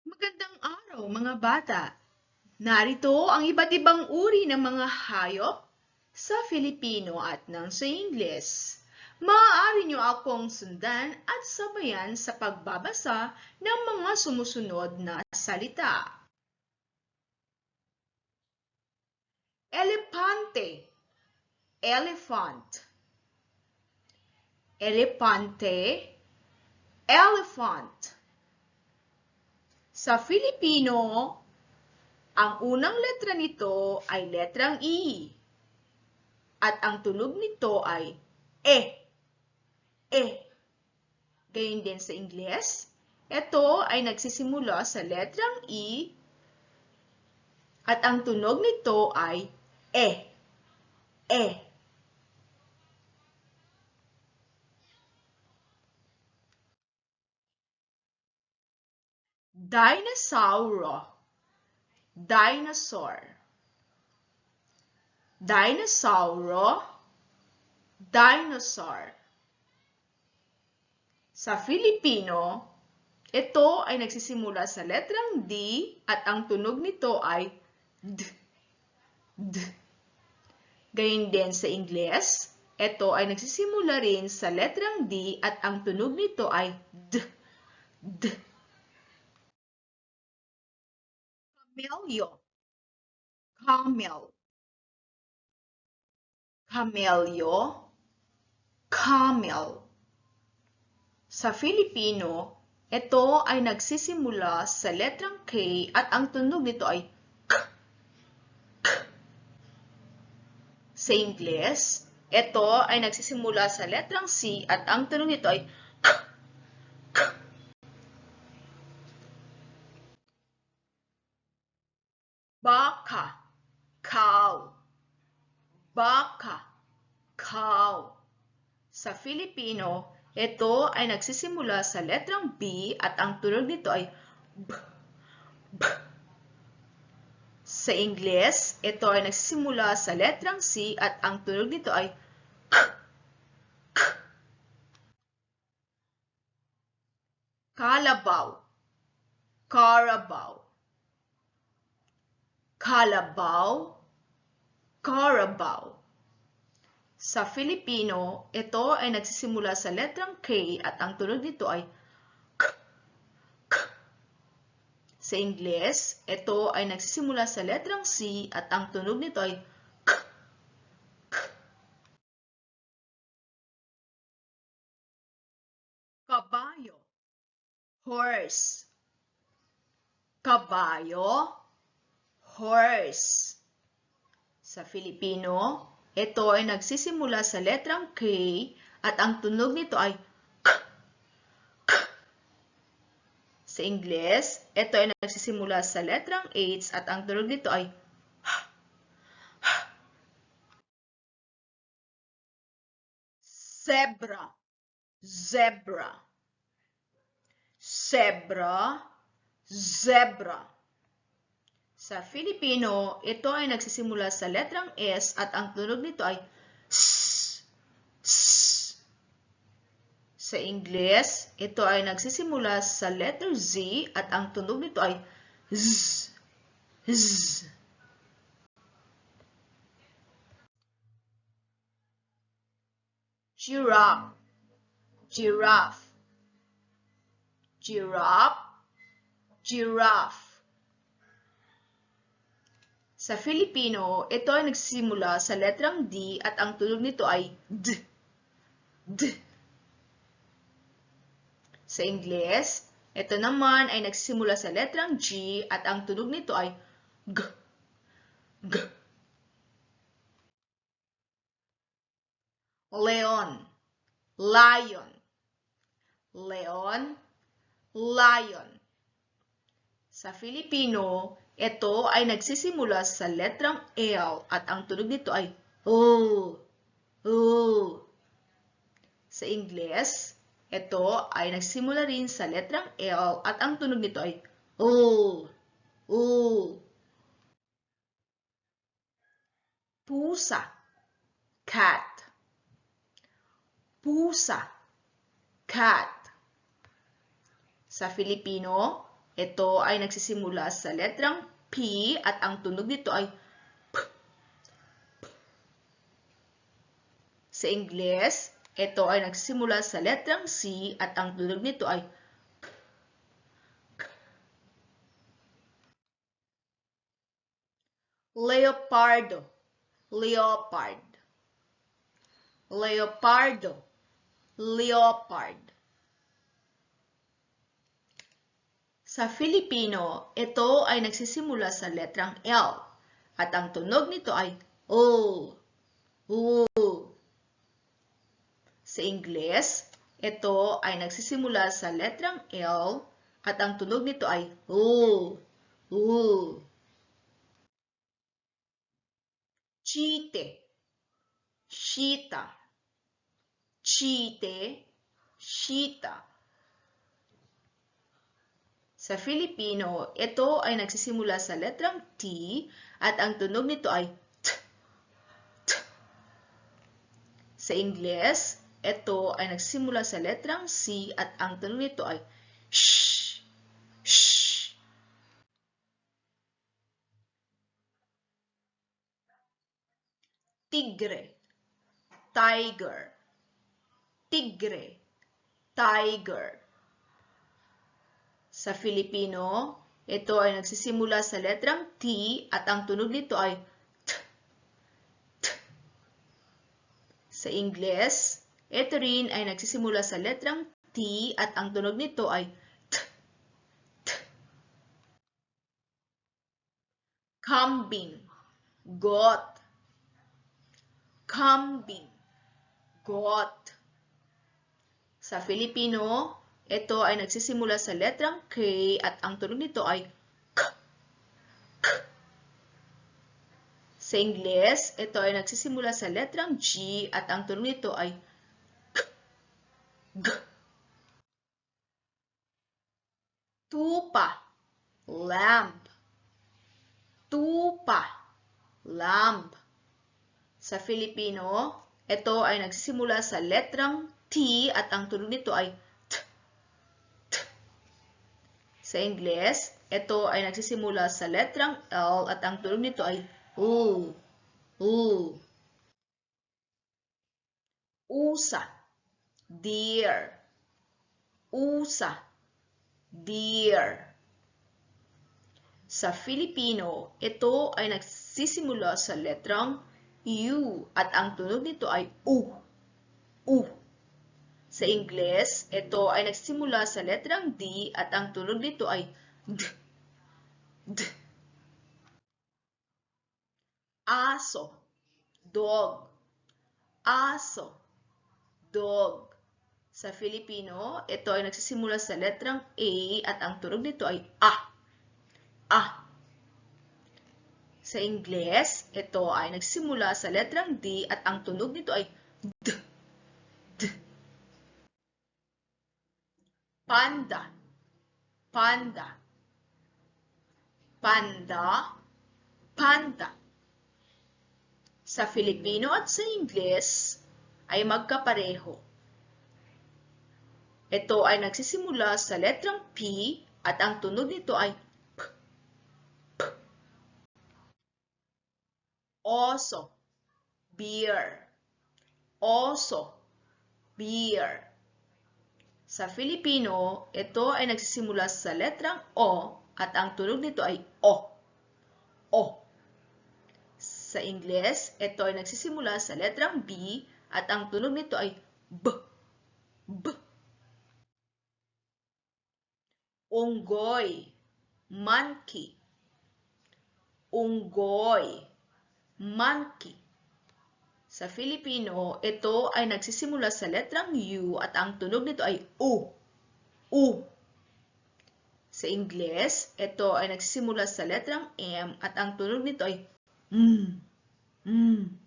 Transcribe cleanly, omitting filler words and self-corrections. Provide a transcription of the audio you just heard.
Magandang araw mga bata! Narito ang iba't ibang uri ng mga hayop sa Filipino at ng sa Ingles. Maaari niyo akong sundan at sabayan sa pagbabasa ng mga sumusunod na salita. Elepante, elephant. Elepante, elephant. Sa Filipino, ang unang letra nito ay letrang E. At ang tunog nito ay E. E. Gayun din sa Ingles, ito ay nagsisimula sa letrang E at ang tunog nito ay E. E. Dinosauro. Dinosaur. Dinosauro. Dinosaur. Sa Filipino, ito ay nagsisimula sa letrang D at ang tunog nito ay D. D. Gayun din sa Ingles, ito ay nagsisimula rin sa letrang D at ang tunog nito ay D. D. Camellia. Camel. Camello. Camel. Sa Filipino, ito ay nagsisimula sa letrang K at ang tunog nito ay K. K. Sa Ingles, ito ay nagsisimula sa letrang C at ang tunog nito ay K. K. Baka. Cow. Baka. Cow. Sa Filipino, ito ay nagsisimula sa letrang B at ang tunog nito ay B. B. Sa Ingles, ito ay nagsisimula sa letrang C at ang tunog nito ay K. K. Kalabaw. Carabao. Kalabaw. Carabao. Sa Filipino, ito ay nagsisimula sa letrang K at ang tunog nito ay K. K. Sa Ingles, ito ay nagsisimula sa letrang C at ang tunog nito ay K. K. Kabayo. Horse. Kabayo. Horse. Sa Filipino, ito ay nagsisimula sa letrang K at ang tunog nito ay K. K. Sa Ingles, ito ay nagsisimula sa letrang H at ang tunog nito ay H. H. Zebra. Zebra. Zebra. Zebra. Sa Filipino, ito ay nagsisimula sa letrang S at ang tunog nito ay S. S. Sa Ingles, ito ay nagsisimula sa letter Z at ang tunog nito ay Z. Z. Giraffe. Giraffe. Giraffe. Giraffe. Sa Filipino, ito ay nagsisimula sa letrang D at ang tunog nito ay D. D. Sa Ingles, ito naman ay nagsisimula sa letrang G at ang tunog nito ay G. G. Leon. Lion. Leon. Lion. Sa Filipino, ito ay nagsisimula sa letrang L at ang tunog nito ay L. L. Sa Ingles, ito ay nagsimula rin sa letrang L at ang tunog nito ay L. L. Pusa. Cat. Pusa. Cat. Sa Filipino, ito ay nagsisimula sa letrang P at ang tunog nito ay P. Sa Ingles, ito ay nagsisimula sa letrang C at ang tunog nito ay K. Leopardo, leopard. Leopardo, leopard. Sa Filipino, ito ay nagsisimula sa letrang L at ang tunog nito ay L. L. Sa Ingles, ito ay nagsisimula sa letrang L at ang tunog nito ay L. L. Chite, cheetah. Chite, cheetah. Sa Filipino, ito ay nagsisimula sa letrang T at ang tunog nito ay T. T. Sa Ingles, ito ay nagsisimula sa letrang C at ang tunog nito ay sh. Sh. Tigre, tiger. Tigre, tiger. Sa Filipino, ito ay nagsisimula sa letrang T at ang tunog nito ay T. T. Sa Ingles, ito rin ay nagsisimula sa letrang T at ang tunog nito ay T. T. Kambing, goat. Kambing, goat. Sa Filipino, ito ay nagsisimula sa letrang K at ang tunog nito ay K. K. Sa Ingles, ito ay nagsisimula sa letrang G at ang tunog nito ay G. G. Tupa, lamb. Tupa, lamb. Sa Filipino, ito ay nagsisimula sa letrang T at ang tunog nito ay T. T. Sa Ingles, ito ay nagsisimula sa letrang L at ang tunog nito ay L. L. Usa, deer. Usa, deer. Sa Filipino, ito ay nagsisimula sa letrang U at ang tunog nito ay U. U. Sa Ingles, ito ay nagsimula sa letrang D at ang tunog nito ay D. D. Aso, dog. Aso, dog. Sa Filipino, ito ay nagsisimula sa letrang A at ang tunog nito ay A. A. Sa Ingles, ito ay nagsimula sa letrang D at ang tunog nito ay D. D. Panda, panda. Panda, panda. Sa Filipino at sa Ingles ay magkapareho. Ito ay nagsisimula sa letrang P at ang tunog nito ay P. P. Oso, bear. Oso, bear. Sa Filipino, ito ay nagsisimula sa letrang O at ang tunog nito ay O. O. Sa Ingles, ito ay nagsisimula sa letrang B at ang tunog nito ay B. B. Unggoy, monkey. Unggoy, monkey. Sa Filipino, ito ay nagsisimula sa letrang U at ang tunog nito ay U. U. Sa Ingles, ito ay nagsisimula sa letrang M at ang tunog nito ay M. M.